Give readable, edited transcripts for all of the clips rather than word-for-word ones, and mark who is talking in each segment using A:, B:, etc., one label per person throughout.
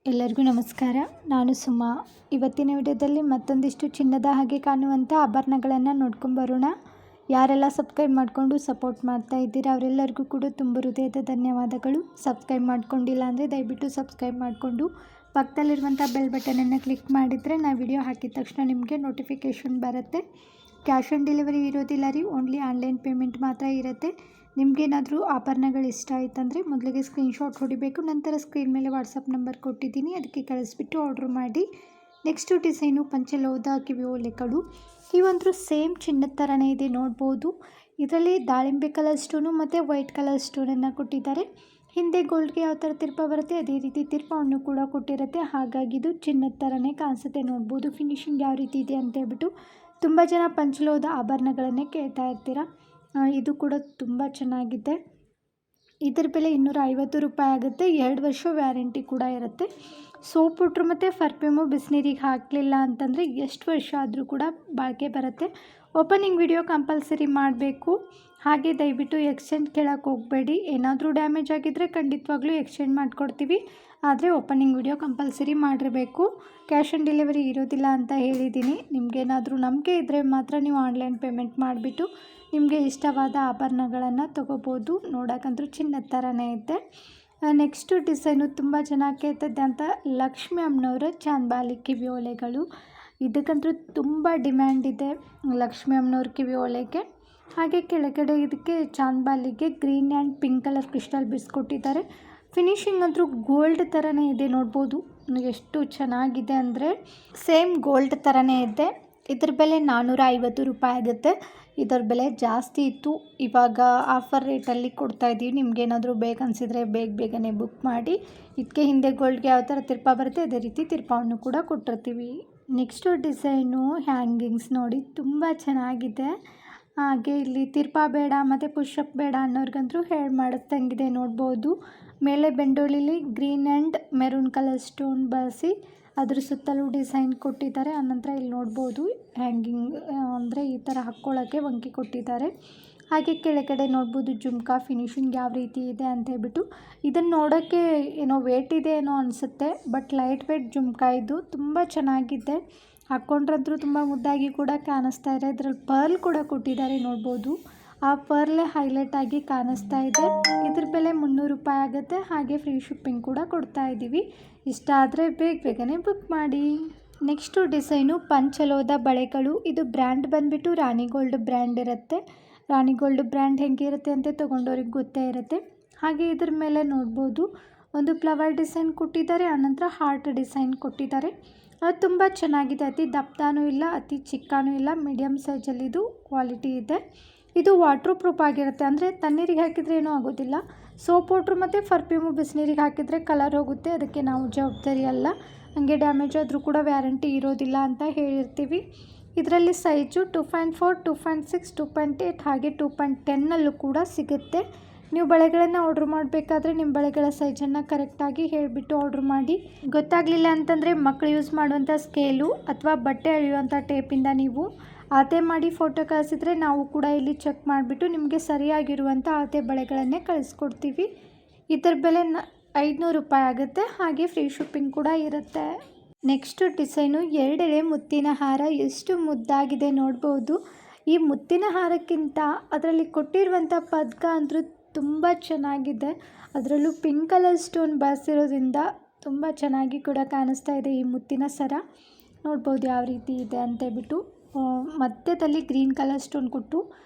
A: ಎಲ್ಲರಿಗೂ ನಮಸ್ಕಾರ. ನಾನು ಸುಮಾ. ಇವತ್ತಿನ ವಿಡಿಯೋದಲ್ಲಿ ಮತ್ತೊಂದಿಷ್ಟು ಚಿನ್ನದ ಹಾಗೆ ಕಾಣುವಂಥ ಆಭರಣಗಳನ್ನು ನೋಡ್ಕೊಂಬರೋಣ. ಯಾರೆಲ್ಲ ಸಬ್ಸ್ಕ್ರೈಬ್ ಮಾಡಿಕೊಂಡು ಸಪೋರ್ಟ್ ಮಾಡ್ತಾ ಇದ್ದೀರಾ ಅವರೆಲ್ಲರಿಗೂ ಕೂಡ ತುಂಬ ಹೃದಯದ ಧನ್ಯವಾದಗಳು. ಸಬ್ಸ್ಕ್ರೈಬ್ ಮಾಡ್ಕೊಂಡಿಲ್ಲ ಅಂದರೆ ದಯವಿಟ್ಟು ಸಬ್ಸ್ಕ್ರೈಬ್ ಮಾಡಿಕೊಂಡು ಪಕ್ಕದಲ್ಲಿರುವಂಥ ಬೆಲ್ ಬಟನನ್ನು ಕ್ಲಿಕ್ ಮಾಡಿದರೆ ನಾನು ವಿಡಿಯೋ ಹಾಕಿದ ತಕ್ಷಣ ನಿಮಗೆ ನೋಟಿಫಿಕೇಷನ್ ಬರುತ್ತೆ. ಕ್ಯಾಶ್ ಆನ್ ಡೆಲಿವರಿ ಇರೋದಿಲ್ಲ ರೀ, ಓನ್ಲಿ ಆನ್ಲೈನ್ ಪೇಮೆಂಟ್ ಮಾತ್ರ ಇರುತ್ತೆ. ನಿಮಗೇನಾದರೂ ಆಭರಣಗಳು ಇಷ್ಟ ಆಯ್ತಂದರೆ ಮೊದಲಿಗೆ ಸ್ಕ್ರೀನ್ಶಾಟ್ ಹೊಡಿಬೇಕು. ನಂತರ ಸ್ಕ್ರೀನ್ ಮೇಲೆ ವಾಟ್ಸಪ್ ನಂಬರ್ ಕೊಟ್ಟಿದ್ದೀನಿ, ಅದಕ್ಕೆ ಕಳಿಸ್ಬಿಟ್ಟು ಆರ್ಡ್ರ್ ಮಾಡಿ. ನೆಕ್ಸ್ಟು ಡಿಸೈನು ಪಂಚಲೋಹದ ಕಿವಿ ಓಲೆಗಳು. ಇವಂತೂ ಸೇಮ್ ಚಿನ್ನದ ಥರನೇ ಇದೆ, ನೋಡ್ಬೋದು. ಇದರಲ್ಲಿ ದಾಳಿಂಬೆ ಕಲರ್ ಸ್ಟೋನು ಮತ್ತು ವೈಟ್ ಕಲರ್ ಸ್ಟೋನನ್ನು ಕೊಟ್ಟಿದ್ದಾರೆ. ಹಿಂದೆ ಗೋಲ್ಡ್ಗೆ ಯಾವ ಥರ ತಿರ್ಪ ಬರುತ್ತೆ ಅದೇ ರೀತಿ ತಿರ್ಪವನ್ನು ಕೂಡ ಕೊಟ್ಟಿರುತ್ತೆ. ಹಾಗಾಗಿ ಇದು ಚಿನ್ನದ ಥರನೇ ಕಾಣಿಸುತ್ತೆ, ನೋಡ್ಬೋದು. ಫಿನಿಶಿಂಗ್ ಯಾವ ರೀತಿ ಇದೆ ಅಂತ ಹೇಳ್ಬಿಟ್ಟು ತುಂಬ ಜನ ಪಂಚಲೋಹದ ಆಭರಣಗಳನ್ನೇ ಕೇಳ್ತಾ ಇರ್ತೀರ. ಇದು ಕೂಡ ತುಂಬ ಚೆನ್ನಾಗಿದೆ. ಇದರ ಬೆಲೆ 250 ರೂಪಾಯಿ ಆಗುತ್ತೆ. 2 ವರ್ಷ ವ್ಯಾರಂಟಿ ಕೂಡ ಇರುತ್ತೆ. ಸೋಪ್ ಪೌಡ್ರ್ ಮತ್ತು ಪರ್ಫ್ಯೂಮು ಬಿಸಿನೀರಿಗೆ ಹಾಕಲಿಲ್ಲ ಅಂತಂದರೆ ಎಷ್ಟು ವರ್ಷ ಆದರೂ ಕೂಡ ಬಾಳಿಕೆ ಬರುತ್ತೆ. ಓಪನಿಂಗ್ ವಿಡಿಯೋ ಕಂಪಲ್ಸರಿ ಮಾಡಬೇಕು. ಹಾಗೆ ದಯವಿಟ್ಟು ಎಕ್ಸ್ಚೇಂಜ್ ಕೇಳೋಕ್ಕೆ ಹೋಗಬೇಡಿ. ಏನಾದರೂ ಡ್ಯಾಮೇಜ್ ಆಗಿದ್ದರೆ ಖಂಡಿತವಾಗ್ಲೂ ಎಕ್ಸ್ಚೇಂಜ್ ಮಾಡಿಕೊಡ್ತೀವಿ, ಆದರೆ ಓಪನಿಂಗ್ ವಿಡಿಯೋ ಕಂಪಲ್ಸರಿ ಮಾಡಿರಬೇಕು. ಕ್ಯಾಶ್ ಆನ್ ಡೆಲಿವರಿ ಇರೋದಿಲ್ಲ ಅಂತ ಹೇಳಿದ್ದೀನಿ. ನಿಮಗೇನಾದರೂ ನಂಬಿಕೆ ಇದ್ದರೆ ಮಾತ್ರ ನೀವು ಆನ್ಲೈನ್ ಪೇಮೆಂಟ್ ಮಾಡಿಬಿಟ್ಟು ನಿಮಗೆ ಇಷ್ಟವಾದ ಆಭರಣಗಳನ್ನು ತೊಗೋಬೋದು. ನೋಡೋಕ್ಕಂತೂ ಚಿನ್ನದ ಥರನೇ ಇದೆ. ನೆಕ್ಸ್ಟು ಡಿಸೈನು ತುಂಬ ಚೆನ್ನಾಗಿ ಕೇಳ್ತದೆ ಅಂತ ಲಕ್ಷ್ಮಿ ಅಮ್ಮನವರ ಚಾಂದ್ಬಾಲಿ ಕಿವಿ ಓಲೆಗಳು. ಇದಕ್ಕಂತೂ ತುಂಬ ಡಿಮ್ಯಾಂಡ್ ಇದೆ ಲಕ್ಷ್ಮಿ ಅಮ್ಮನವ್ರ ಕಿವಿ ಓಲೆಗೆ. ಹಾಗೆ ಕೆಳಗಡೆ ಇದಕ್ಕೆ ಚಾಂದ್ಬಾಲಿಗೆ green and pink colour crystal beads ಕೊಟ್ಟಿದ್ದಾರೆ. ಫಿನಿಶಿಂಗ್ ಅಂತೂ ಗೋಲ್ಡ್ ಥರನೇ ಇದೆ, ನೋಡ್ಬೋದು. ಎಷ್ಟು ಚೆನ್ನಾಗಿದೆ ಅಂದರೆ ಸೇಮ್ ಗೋಲ್ಡ್ ಥರನೇ ಇದೆ. ಇದ್ರ ಬೆಲೆ 450 ರೂಪಾಯಿ ಆಗುತ್ತೆ. ಇದರ ಬೆಲೆ ಜಾಸ್ತಿ ಇತ್ತು, ಇವಾಗ ಆಫರ್ ರೇಟಲ್ಲಿ ಕೊಡ್ತಾಯಿದ್ದೀವಿ. ನಿಮಗೇನಾದರೂ ಬೇಕನ್ಸಿದ್ರೆ ಬೇಗನೆ ಬುಕ್ ಮಾಡಿ. ಇದಕ್ಕೆ ಹಿಂದೆ ಗೋಲ್ಡ್ಗೆ ಯಾವ ಥರ ತಿರ್ಪ ಬರುತ್ತೆ ಅದೇ ರೀತಿ ತಿರ್ಪವನ್ನು ಕೂಡ ಕೊಟ್ಟಿರ್ತೀವಿ. ನೆಕ್ಸ್ಟು ಡಿಸೈನು ಹ್ಯಾಂಗಿಂಗ್ಸ್ ನೋಡಿ, ತುಂಬ ಚೆನ್ನಾಗಿದೆ. ಹಾಗೆ ಇಲ್ಲಿ ತಿರ್ಪ ಬೇಡ ಮತ್ತು ಪುಷಪ್ ಬೇಡ ಅನ್ನೋರ್ಗಂತೂ ಹೇಳಿ ಮಾಡಿಸ್ದಂಗಿದೆ, ನೋಡ್ಬೋದು. ಮೇಲೆ ಬೆಂಡೋಳಿಲಿ green and maroon colour stone ಬಳಸಿ ಅದ್ರ ಸುತ್ತಲೂ ಡಿಸೈನ್ ಕೊಟ್ಟಿದ್ದಾರೆ. ಆನಂತರ ಇಲ್ಲಿ ನೋಡ್ಬೋದು ಹ್ಯಾಂಗಿಂಗ್ ಅಂದರೆ ಈ ಥರ ಹಾಕ್ಕೊಳ್ಳೋಕ್ಕೆ ವಂಕಿ ಕೊಟ್ಟಿದ್ದಾರೆ. ಹಾಗೆ ಕೆಳಗಡೆ ನೋಡ್ಬೋದು ಜುಮ್ಕಾ ಫಿನಿಶಿಂಗ್ ಯಾವ ರೀತಿ ಇದೆ ಅಂತ ಹೇಳ್ಬಿಟ್ಟು. ಇದನ್ನು ನೋಡೋಕ್ಕೆ ಏನೋ ವೇಟ್ ಇದೆ ಏನೋ ಅನಿಸುತ್ತೆ, ಬಟ್ ಲೈಟ್ ವೇಟ್ ಜುಮ್ಕಾ ಇದು. ತುಂಬ ಚೆನ್ನಾಗಿದೆ, ಹಾಕ್ಕೊಂಡ್ರಂತೂ ತುಂಬ ಮುದ್ದಾಗಿ ಕೂಡ ಕಾಣಿಸ್ತಾ ಇದೆ. ಇದರಲ್ಲಿ ಪರ್ಲ್ ಕೂಡ ಕೊಟ್ಟಿದ್ದಾರೆ, ನೋಡ್ಬೋದು. ಆ ಪರ್ಲೆ ಹೈಲೈಟ್ ಆಗಿ ಕಾಣಿಸ್ತಾ ಇದೆ. ಇದ್ರ ಬೆಲೆ 300 ರೂಪಾಯಿ ಆಗುತ್ತೆ. ಹಾಗೆ ಫ್ರೀ ಶಿಪ್ಪಿಂಗ್ ಕೂಡ ಕೊಡ್ತಾ ಇದ್ದೀವಿ. ಇಷ್ಟ ಆದರೆ ಬೇಗನೆ ಬುಕ್ ಮಾಡಿ. ನೆಕ್ಸ್ಟು ಡಿಸೈನು ಪಂಚಲೋಹದ ಬಳೆಗಳು. ಇದು ಬ್ರ್ಯಾಂಡ್ ಬಂದುಬಿಟ್ಟು ರಾಣಿ ಗೋಲ್ಡ್ ಬ್ರ್ಯಾಂಡ್ ಇರುತ್ತೆ. ರಾಣಿ ಗೋಲ್ಡ್ ಬ್ರ್ಯಾಂಡ್ ಹೆಂಗಿರುತ್ತೆ ಅಂತ ತೊಗೊಂಡವ್ರಿಗೆ ಗೊತ್ತೇ ಇರುತ್ತೆ. ಹಾಗೆ ಇದ್ರ ಮೇಲೆ ನೋಡ್ಬೋದು ಒಂದು ಫ್ಲವರ್ ಡಿಸೈನ್ ಕೊಟ್ಟಿದ್ದಾರೆ, ಆನಂತರ ಹಾರ್ಟ್ ಡಿಸೈನ್ ಕೊಟ್ಟಿದ್ದಾರೆ. ಅದು ತುಂಬ ಚೆನ್ನಾಗಿದೆ. ಅತಿ ದಪ್ಪನೂ ಇಲ್ಲ, ಅತಿ ಚಿಕ್ಕನೂ ಇಲ್ಲ, ಮೀಡಿಯಮ್ ಸೈಜಲ್ಲಿದು ಕ್ವಾಲಿಟಿ ಇದೆ. ಇದು ವಾಟ್ರ್ ಪ್ರೂಫ್ ಆಗಿರುತ್ತೆ, ಅಂದರೆ ತಣ್ಣೀರಿಗೆ ಹಾಕಿದರೆ ಏನೂ ಆಗೋದಿಲ್ಲ. ಸೋಪ್ ಪೌಡ್ರು ಮತ್ತು ಪರ್ಫ್ಯೂಮು ಬಿಸಿನೀರಿಗೆ ಹಾಕಿದರೆ ಕಲರ್ ಹೋಗುತ್ತೆ, ಅದಕ್ಕೆ ನಾವು ಜವಾಬ್ದಾರಿ ಅಲ್ಲ. ಹಾಗೆ ಡ್ಯಾಮೇಜ್ ಆದರೂ ಕೂಡ ವ್ಯಾರಂಟಿ ಇರೋದಿಲ್ಲ ಅಂತ ಹೇಳಿರ್ತೀವಿ. ಇದರಲ್ಲಿ ಸೈಜು 2.4, 2.6, 2.8 ಹಾಗೆ 2.10 ಕೂಡ ಸಿಗುತ್ತೆ. ನೀವು ಬಳೆಗಳನ್ನು ಆರ್ಡ್ರ್ ಮಾಡಬೇಕಾದ್ರೆ ನಿಮ್ಮ ಬಳೆಗಳ ಸೈಜನ್ನು ಕರೆಕ್ಟಾಗಿ ಹೇಳಿಬಿಟ್ಟು ಆರ್ಡ್ರ್ ಮಾಡಿ. ಗೊತ್ತಾಗಲಿಲ್ಲ ಅಂತಂದರೆ ಮಕ್ಕಳು ಯೂಸ್ ಮಾಡುವಂಥ ಸ್ಕೇಲು ಅಥವಾ ಬಟ್ಟೆ ಅಳೆಯುವಂಥ ಟೇಪಿಂದ ನೀವು ಅಳತೆ ಮಾಡಿ ಫೋಟೋ ಕಳಿಸಿದ್ರೆ ನಾವು ಕೂಡ ಇಲ್ಲಿ ಚೆಕ್ ಮಾಡಿಬಿಟ್ಟು ನಿಮಗೆ ಸರಿಯಾಗಿರುವಂಥ ಅಳತೆ ಬಳೆಗಳನ್ನೇ ಕಳಿಸ್ಕೊಡ್ತೀವಿ. ಇದರ ಬೆಲೆ 500 ರೂಪಾಯಿ ಆಗುತ್ತೆ. ಹಾಗೆ ಫ್ರೀ ಶಿಪ್ಪಿಂಗ್ ಕೂಡ ಇರುತ್ತೆ. ನೆಕ್ಸ್ಟು ಡಿಸೈನು 2 ಎಳೆ ಮುತ್ತಿನ ಹಾರ. ಎಷ್ಟು ಮುದ್ದಾಗಿದೆ ನೋಡ್ಬೋದು. ಈ ಮುತ್ತಿನ ಹಾರಕ್ಕಿಂತ ಅದರಲ್ಲಿ ಕೊಟ್ಟಿರುವಂಥ ಪದಕ ಅಂದರೂ ತುಂಬ ಚೆನ್ನಾಗಿದೆ. ಅದರಲ್ಲೂ ಪಿಂಕ್ ಕಲರ್ ಸ್ಟೋನ್ ಬಳಸಿರೋದ್ರಿಂದ ತುಂಬ ಚೆನ್ನಾಗಿ ಕೂಡ ಕಾಣಿಸ್ತಾ ಇದೆ. ಈ ಮುತ್ತಿನ ಸರ ನೋಡ್ಬೋದು ಯಾವ ರೀತಿ ಇದೆ ಅಂತೇಳ್ಬಿಟ್ಟು. ಮಧ್ಯದಲ್ಲಿ ಗ್ರೀನ್ ಕಲರ್ ಸ್ಟೋನ್ ಕೊಟ್ಟು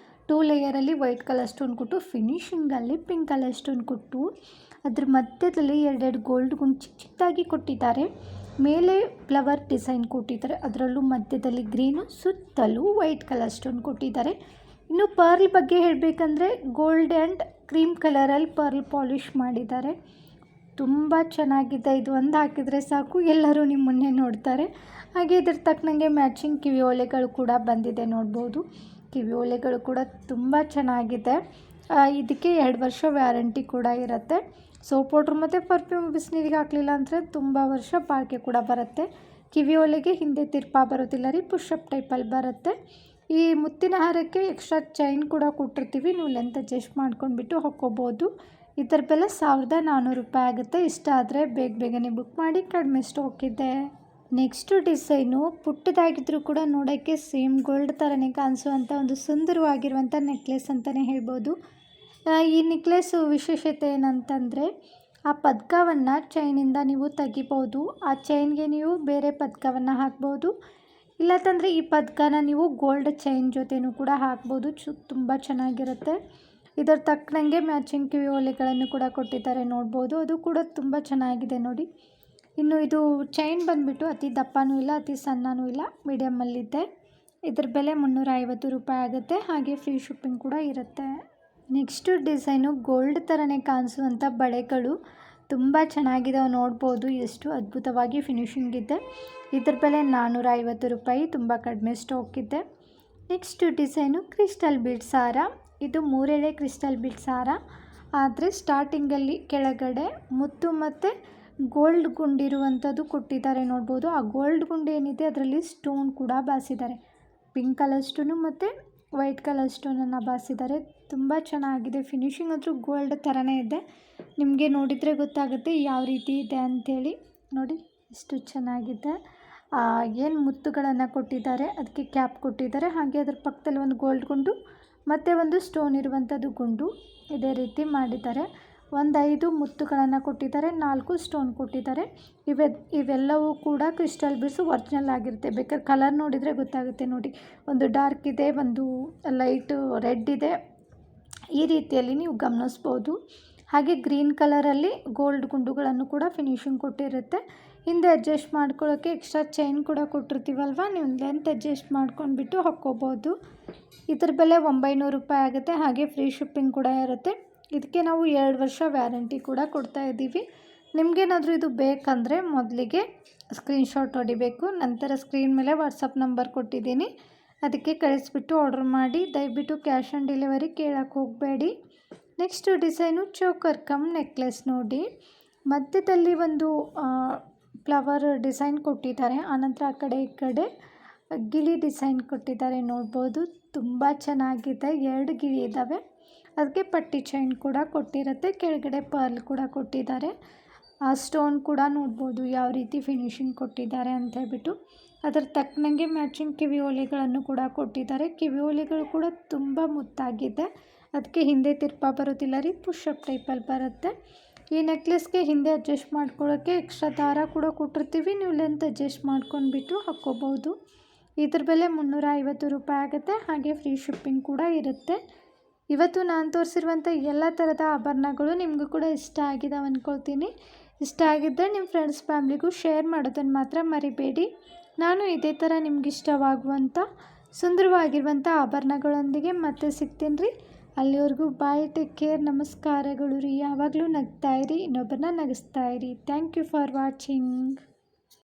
A: 2 ಲೇಯರಲ್ಲಿ ವೈಟ್ ಕಲರ್ ಸ್ಟೋನ್ ಕೊಟ್ಟು ಫಿನಿಶಿಂಗಲ್ಲಿ ಪಿಂಕ್ ಕಲರ್ ಸ್ಟೋನ್ ಕೊಟ್ಟು ಅದ್ರ ಮಧ್ಯದಲ್ಲಿ 2 ಗೋಲ್ಡ್ ಗುಂಡು ಚಿಕ್ಕದಾಗಿ ಕೊಟ್ಟಿದ್ದಾರೆ. ಮೇಲೆ ಫ್ಲವರ್ ಡಿಸೈನ್ ಕೊಟ್ಟಿದ್ದಾರೆ, ಅದರಲ್ಲೂ ಮಧ್ಯದಲ್ಲಿ ಗ್ರೀನು, ಸುತ್ತಲೂ ವೈಟ್ ಕಲರ್ ಸ್ಟೋನ್ ಕೊಟ್ಟಿದ್ದಾರೆ. ಇನ್ನು ಪರ್ಲ್ ಬಗ್ಗೆ ಹೇಳಬೇಕಂದ್ರೆ ಗೋಲ್ಡ್ ಆ್ಯಂಡ್ ಕ್ರೀಮ್ ಕಲರಲ್ಲಿ ಪರ್ಲ್ ಪಾಲಿಷ್ ಮಾಡಿದ್ದಾರೆ. ತುಂಬ ಚೆನ್ನಾಗಿದೆ. ಇದು ಒಂದು ಹಾಕಿದರೆ ಸಾಕು, ಎಲ್ಲರೂ ನಿಮ್ಮ ಮುನ್ನೆ ನೋಡ್ತಾರೆ. ಹಾಗೆ ಇದ್ರ ತಕ್ಕನಂಗೆ ಮ್ಯಾಚಿಂಗ್ ಕಿವಿ ಓಲೆಗಳು ಕೂಡ ಬಂದಿದೆ, ನೋಡ್ಬೋದು. ಕಿವಿ ಓಲೆಗಳು ಕೂಡ ತುಂಬ ಚೆನ್ನಾಗಿದೆ. ಇದಕ್ಕೆ 2 ವರ್ಷ ವ್ಯಾರಂಟಿ ಕೂಡ ಇರುತ್ತೆ. ಸೋಪ್ ಪೌಡ್ರ್ ಮತ್ತು ಪರ್ಫ್ಯೂಮ್ ಬಿಸಿನೀರಿಗೆ ಹಾಕಲಿಲ್ಲ ಅಂದರೆ ತುಂಬ ವರ್ಷ ಬಾಳಿಕೆ ಕೂಡ ಬರುತ್ತೆ. ಕಿವಿ ಓಲೆಗೆ ಹಿಂದೆ ತಿರ್ಪ ಬರೋದಿಲ್ಲ ರೀ, ಪುಷಪ್ ಟೈಪಲ್ಲಿ ಬರುತ್ತೆ. ಈ ಮುತ್ತಿನ ಹಾರಕ್ಕೆ ಎಕ್ಸ್ಟ್ರಾ ಚೈನ್ ಕೂಡ ಕೊಟ್ಟಿರ್ತೀವಿ, ನೀವು ಲೆಂತ್ ಅಡ್ಜಸ್ಟ್ ಮಾಡ್ಕೊಂಡ್ಬಿಟ್ಟು ಹಾಕ್ಕೋಬೋದು. ಇದರ ಬೆಲೆ 1400 ರೂಪಾಯಿ ಆಗುತ್ತೆ. ಇಷ್ಟ ಆದರೆ ಬೇಗನೆ ಬುಕ್ ಮಾಡಿ, ಕಡಿಮೆ ಸ್ಟಾಕ್ ಇದೆ. ನೆಕ್ಸ್ಟು ಡಿಸೈನು ಪುಟ್ಟದಾಗಿದ್ದರೂ ಕೂಡ ನೋಡೋಕ್ಕೆ ಸೇಮ್ ಗೋಲ್ಡ್ ಥರನೇ ಕಾಣಿಸುವಂಥ ಒಂದು ಸುಂದರವಾಗಿರುವಂಥ ನೆಕ್ಲೆಸ್ ಅಂತಲೇ ಹೇಳ್ಬೋದು. ಈ ನೆಕ್ಲೆಸ್ಸು ವಿಶೇಷತೆ ಏನಂತಂದರೆ ಆ ಪದಕವನ್ನು ಚೈನಿಂದ ನೀವು ತೆಗಿಬೋದು. ಆ ಚೈನ್ಗೆ ನೀವು ಬೇರೆ ಪದಕವನ್ನು ಹಾಕ್ಬೋದು. ಇಲ್ಲಂತಂದರೆ ಈ ಪದಕನ ನೀವು ಗೋಲ್ಡ್ ಚೈನ್ ಜೊತೆನೂ ಕೂಡ ಹಾಕ್ಬೋದು. ತುಂಬ ಚೆನ್ನಾಗಿರುತ್ತೆ. ಇದರ ತಕ್ಕನಂಗೆ ಮ್ಯಾಚಿಂಗ್ ಕಿವಿ ಓಲೆಗಳನ್ನು ಕೂಡ ಕೊಟ್ಟಿದ್ದಾರೆ, ನೋಡ್ಬೋದು. ಅದು ಕೂಡ ತುಂಬ ಚೆನ್ನಾಗಿದೆ ನೋಡಿ. ಇನ್ನು ಇದು ಚೈನ್ ಬಂದುಬಿಟ್ಟು ಅತಿ ದಪ್ಪನೂ ಇಲ್ಲ, ಅತಿ ಸಣ್ಣನೂ ಇಲ್ಲ, ಮೀಡಿಯಮ್ಮಲ್ಲಿದೆ. ಇದ್ರ ಬೆಲೆ 350 ರೂಪಾಯಿ ಆಗುತ್ತೆ. ಹಾಗೆ ಫ್ರೀ ಶಿಪ್ಪಿಂಗ್ ಕೂಡ ಇರುತ್ತೆ. ನೆಕ್ಸ್ಟು ಡಿಸೈನು ಗೋಲ್ಡ್ ಥರನೇ ಕಾಣಿಸುವಂಥ ಬಳೆಗಳು ತುಂಬ ಚೆನ್ನಾಗಿದ್ದಾವೆ, ನೋಡ್ಬೋದು. ಎಷ್ಟು ಅದ್ಭುತವಾಗಿ ಫಿನಿಶಿಂಗ್ ಇದೆ. ಇದ್ರ ಬೆಲೆ 450 ರೂಪಾಯಿ, ತುಂಬ ಕಡಿಮೆ ಸ್ಟಾಕ್ ಇದೆ. ನೆಕ್ಸ್ಟ್ ಡಿಸೈನು ಕ್ರಿಸ್ಟಲ್ ಬೀಡ್ಸ್ ಹಾರ. ಇದು 3 ಎಳೆ ಕ್ರಿಸ್ಟಲ್ ಬೀಡ್ಸ್ ಹಾರ, ಆದರೆ ಸ್ಟಾರ್ಟಿಂಗಲ್ಲಿ ಕೆಳಗಡೆ ಮುತ್ತು ಮತ್ತು ಗೋಲ್ಡ್ ಗುಂಡಿರುವಂಥದ್ದು ಕೊಟ್ಟಿದ್ದಾರೆ, ನೋಡ್ಬೋದು. ಆ ಗೋಲ್ಡ್ ಗುಂಡು ಏನಿದೆ ಅದರಲ್ಲಿ ಸ್ಟೋನ್ ಕೂಡ ಬಾಸಿದ್ದಾರೆ. ಪಿಂಕ್ ಕಲರ್ ಸ್ಟೋನು ಮತ್ತು ವೈಟ್ ಕಲರ್ ಸ್ಟೋನನ್ನು ಬಾಸಿದ್ದಾರೆ. ತುಂಬ ಚೆನ್ನಾಗಿದೆ. ಫಿನಿಶಿಂಗ್ ಅಂತೂ ಗೋಲ್ಡ್ ಥರನೇ ಇದೆ. ನಿಮಗೆ ನೋಡಿದರೆ ಗೊತ್ತಾಗುತ್ತೆ ಯಾವ ರೀತಿ ಇದೆ ಅಂಥೇಳಿ. ನೋಡಿ ಎಷ್ಟು ಚೆನ್ನಾಗಿದೆ. ಏನು ಮುತ್ತುಗಳನ್ನು ಕೊಟ್ಟಿದ್ದಾರೆ, ಅದಕ್ಕೆ ಕ್ಯಾಪ್ ಕೊಟ್ಟಿದ್ದಾರೆ. ಹಾಗೆ ಅದರ ಪಕ್ಕದಲ್ಲಿ ಒಂದು ಗೋಲ್ಡ್ ಗುಂಡು ಮತ್ತು ಒಂದು ಸ್ಟೋನ್ ಇರುವಂಥದ್ದು ಗುಂಡು ಇದೇ ರೀತಿ ಮಾಡಿದ್ದಾರೆ. 5 ಮುತ್ತುಗಳನ್ನು ಕೊಟ್ಟಿದ್ದಾರೆ, 4 ಸ್ಟೋನ್ ಕೊಟ್ಟಿದ್ದಾರೆ. ಇವೆಲ್ಲವೂ ಕೂಡ ಕ್ರಿಸ್ಟಲ್ ಬೀಡ್ಸ್ ಒರಿಜಿನಲ್ ಆಗಿರುತ್ತೆ. ಬೇಕಾದ್ರೆ ಕಲರ್ ನೋಡಿದರೆ ಗೊತ್ತಾಗುತ್ತೆ ನೋಡಿ. ಒಂದು ಡಾರ್ಕ್ ಇದೆ, ಒಂದು ಲೈಟು ರೆಡ್ ಇದೆ. ಈ ರೀತಿಯಲ್ಲಿ ನೀವು ಗಮನಿಸ್ಬೋದು. ಹಾಗೆ ಗ್ರೀನ್ ಕಲರಲ್ಲಿ ಗೋಲ್ಡ್ ಗುಂಡುಗಳನ್ನು ಕೂಡ ಫಿನಿಶಿಂಗ್ ಕೊಟ್ಟಿರುತ್ತೆ. ಹಿಂದೆ ಅಡ್ಜಸ್ಟ್ ಮಾಡ್ಕೊಳ್ಳೋಕ್ಕೆ ಎಕ್ಸ್ಟ್ರಾ ಚೈನ್ ಕೂಡ ಕೊಟ್ಟಿರ್ತೀವಲ್ವ, ನೀವು ಲೆಂತ್ ಅಡ್ಜಸ್ಟ್ ಮಾಡ್ಕೊಂಡ್ಬಿಟ್ಟು ಹಾಕ್ಕೋಬೋದು. ಇದ್ರ ಬೆಲೆ 900 ರೂಪಾಯಿ ಆಗುತ್ತೆ. ಹಾಗೆ ಫ್ರೀ ಶಿಪ್ಪಿಂಗ್ ಕೂಡ ಇರುತ್ತೆ. ಇದಕ್ಕೆ ನಾವು 2 ವರ್ಷ ವ್ಯಾರಂಟಿ ಕೂಡ ಕೊಡ್ತಾ ಇದ್ದೀವಿ. ನಿಮಗೇನಾದರೂ ಇದು ಬೇಕಂದರೆ ಮೊದಲಿಗೆ ಸ್ಕ್ರೀನ್ಶಾಟ್ ಹೊಡಿಬೇಕು. ನಂತರ ಸ್ಕ್ರೀನ್ ಮೇಲೆ ವಾಟ್ಸಪ್ ನಂಬರ್ ಕೊಟ್ಟಿದ್ದೀನಿ, ಅದಕ್ಕೆ ಕಳಿಸ್ಬಿಟ್ಟು ಆರ್ಡ್ರ್ ಮಾಡಿ. ದಯವಿಟ್ಟು ಕ್ಯಾಶ್ ಆನ್ ಡೆಲಿವರಿ ಕೇಳೋಕ್ಕೆ ಹೋಗಬೇಡಿ. Next design choker come necklace ನೋಡಿ. ಮಧ್ಯದಲ್ಲಿ ಒಂದು ಫ್ಲವರ್ ಡಿಸೈನ್ ಕೊಟ್ಟಿದ್ದಾರೆ. ಆನಂತರ ಆ ಕಡೆ ಈ ಕಡೆ ಗಿಳಿ ಡಿಸೈನ್ ಕೊಟ್ಟಿದ್ದಾರೆ, ನೋಡ್ಬೋದು. ತುಂಬ ಚೆನ್ನಾಗಿದೆ. 2 ಗಿಳಿ ಇದ್ದಾವೆ. ಅದಕ್ಕೆ ಪಟ್ಟಿ ಚೈನ್ ಕೂಡ ಕೊಟ್ಟಿರುತ್ತೆ. ಕೆಳಗಡೆ ಪರ್ಲ್ ಕೂಡ ಕೊಟ್ಟಿದ್ದಾರೆ. ಆ ಸ್ಟೋನ್ ಕೂಡ ನೋಡ್ಬೋದು ಯಾವ ರೀತಿ ಫಿನಿಶಿಂಗ್ ಕೊಟ್ಟಿದ್ದಾರೆ ಅಂತ ಹೇಳ್ಬಿಟ್ಟು. ಅದರ ತಕ್ಕನಂಗೆ ಮ್ಯಾಚಿಂಗ್ ಕಿವಿ ಓಲೆಗಳನ್ನು ಕೂಡ ಕೊಟ್ಟಿದ್ದಾರೆ. ಕಿವಿ ಓಲೆಗಳು ಕೂಡ ತುಂಬ ಮುತ್ತಾಗಿದೆ. ಅದಕ್ಕೆ ಹಿಂದೆ ತಿರ್ಪ ಬರೋದಿಲ್ಲ ರೀ, ಪುಷಪ್ ಟೈಪಲ್ಲಿ ಬರುತ್ತೆ. ಈ ನೆಕ್ಲೆಸ್ಗೆ ಹಿಂದೆ ಅಡ್ಜಸ್ಟ್ ಮಾಡ್ಕೊಳ್ಳೋಕ್ಕೆ ಎಕ್ಸ್ಟ್ರಾ ದಾರ ಕೂಡ ಕೊಟ್ಟಿರ್ತೀವಿ. ನೀವು ಲೆಂತ್ ಅಡ್ಜಸ್ಟ್ ಮಾಡ್ಕೊಂಡ್ಬಿಟ್ಟು ಹಾಕ್ಕೋಬೋದು. ಇದ್ರ ಬೆಲೆ 350 ರೂಪಾಯಿ ಆಗುತ್ತೆ. ಹಾಗೆ ಫ್ರೀ ಶಿಪ್ಪಿಂಗ್ ಕೂಡ ಇರುತ್ತೆ. ಇವತ್ತು ನಾನು ತೋರಿಸಿರುವಂಥ ಎಲ್ಲ ಥರದ ಆಭರಣಗಳು ನಿಮಗೂ ಕೂಡ ಇಷ್ಟ ಆಗಿದ್ದಾವೆ ಅಂದ್ಕೊಳ್ತೀನಿ. ಇಷ್ಟ ಆಗಿದ್ದರೆ ನಿಮ್ಮ ಫ್ರೆಂಡ್ಸ್ ಫ್ಯಾಮ್ಲಿಗೂ ಶೇರ್ ಮಾಡೋದನ್ನು ಮಾತ್ರ ಮರಿಬೇಡಿ. ನಾನು ಇದೇ ಥರ ನಿಮ್ಗೆ ಇಷ್ಟವಾಗುವಂಥ ಸುಂದರವಾಗಿರುವಂಥ ಆಭರಣಗಳೊಂದಿಗೆ ಮತ್ತೆ ಸಿಗ್ತೀನಿ ರೀ. ಅಲ್ಲಿವರೆಗೂ ಬಾಯ್, ಟೇಕ್ ಕೇರ್, ನಮಸ್ಕಾರಗಳು ರೀ. ಯಾವಾಗಲೂ ನಗ್ತಾಯಿರಿ, ಇನ್ನೊಬ್ಬರನ್ನ ನಗಿಸ್ತಾಯಿರಿ. Thank you for watching.